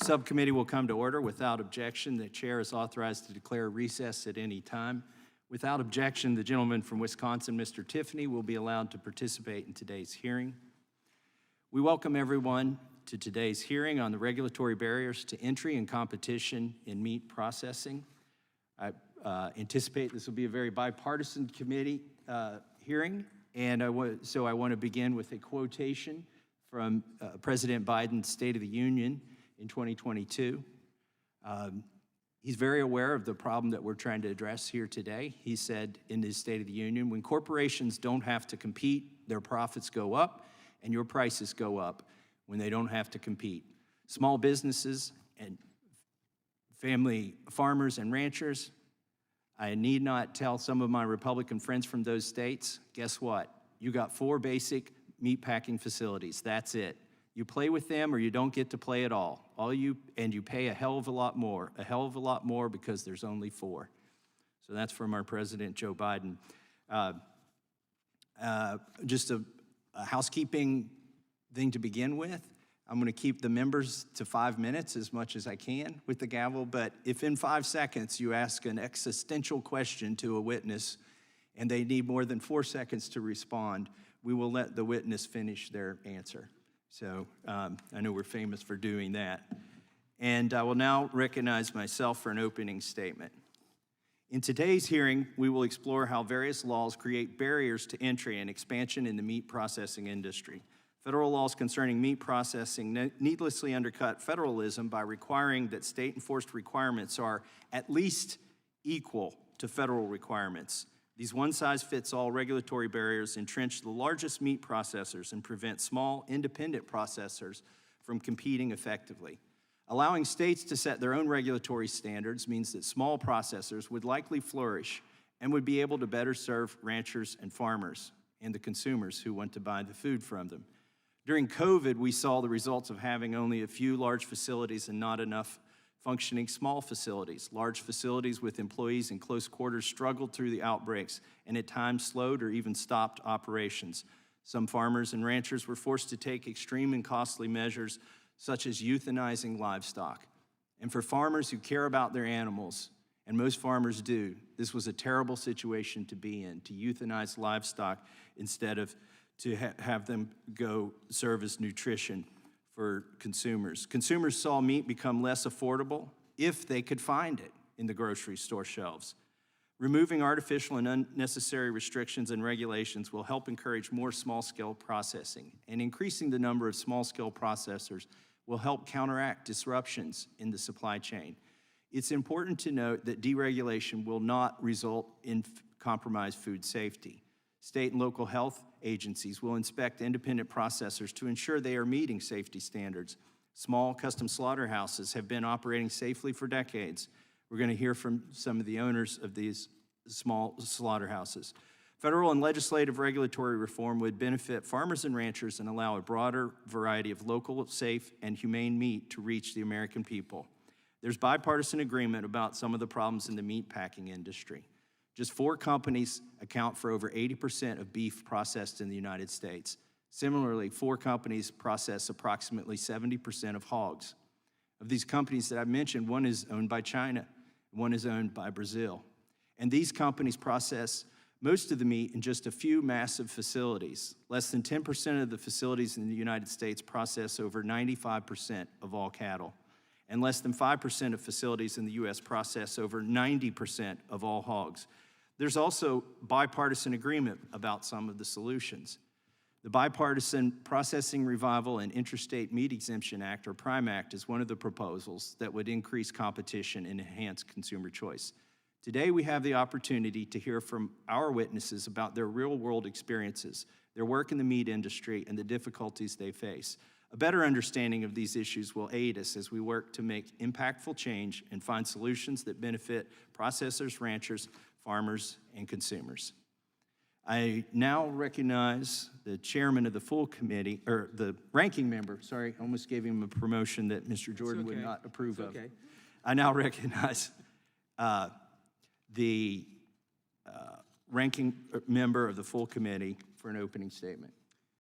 Subcommittee will come to order without objection. The chair is authorized to declare recess at any time. Without objection, the gentleman from Wisconsin, Mr. Tiffany, will be allowed to participate in today's hearing. We welcome everyone to today's hearing on the regulatory barriers to entry and competition in meat processing. I anticipate this will be a very bipartisan committee hearing, and so I want to begin with a quotation from President Biden's State of the Union in 2022. He's very aware of the problem that we're trying to address here today. He said in his State of the Union, when corporations don't have to compete, their profits go up and your prices go up when they don't have to compete. Small businesses and family farmers and ranchers, I need not tell some of my Republican friends from those states, guess what? You got 4 basic meat packing facilities, that's it. You play with them or you don't get to play at all. And you pay a hell of a lot more because there's only 4. So that's from our President, Joe Biden. Just a housekeeping thing to begin with. I'm going to keep the members to 5 minutes as much as I can with the gavel, but if in 5 seconds you ask an existential question to a witness and they need more than 4 seconds to respond, we will let the witness finish their answer. So I know we're famous for doing that. And I will now recognize myself for an opening statement. In today's hearing, we will explore how various laws create barriers to entry and expansion in the meat processing industry. Federal laws concerning meat processing needlessly undercut federalism by requiring that state-enforced requirements are at least equal to federal requirements. These one-size-fits-all regulatory barriers entrench the largest meat processors and prevent small, independent processors from competing effectively. Allowing states to set their own regulatory standards means that small processors would likely flourish and would be able to better serve ranchers and farmers and the consumers who want to buy the food from them. During COVID, we saw the results of having only a few large facilities and not enough functioning small facilities. Large facilities with employees in close quarters struggled through the outbreaks and at times slowed or even stopped operations. Some farmers and ranchers were forced to take extreme and costly measures such as euthanizing livestock. And for farmers who care about their animals, and most farmers do, this was a terrible situation to be in, to euthanize livestock instead of to have them go serve as nutrition for consumers. Consumers saw meat become less affordable if they could find it in the grocery store shelves. Removing artificial and unnecessary restrictions and regulations will help encourage more small-scale processing, and increasing the number of small-scale processors will help counteract disruptions in the supply chain. It's important to note that deregulation will not result in compromised food safety. State and local health agencies will inspect independent processors to ensure they are meeting safety standards. Small custom slaughterhouses have been operating safely for decades. We're going to hear from some of the owners of these small slaughterhouses. Federal and legislative regulatory reform would benefit farmers and ranchers and allow a broader variety of local, safe, and humane meat to reach the American people. There's bipartisan agreement about some of the problems in the meat packing industry. Just 4 companies account for over 80% of beef processed in the United States. Similarly, 4 companies process approximately 70% of hogs. Of these companies that I mentioned, one is owned by China, one is owned by Brazil. And these companies process most of the meat in just a few massive facilities. Less than 10% of the facilities in the United States process over 95% of all cattle. And less than 5% of facilities in the U.S. process over 90% of all hogs. There's also bipartisan agreement about some of the solutions. The Bipartisan Processing Revival and Interstate Meat Exemption Act, or PRIME Act, is one of the proposals that would increase competition and enhance consumer choice. Today, we have the opportunity to hear from our witnesses about their real-world experiences, their work in the meat industry, and the difficulties they face. A better understanding of these issues will aid us as we work to make impactful change and find solutions that benefit processors, ranchers, farmers, and consumers. I now recognize the chairman of the full committee, or the ranking member, sorry, I almost gave him a promotion that Mr. Jordan would not approve of. Okay. I now recognize the ranking member of the full committee for an opening statement.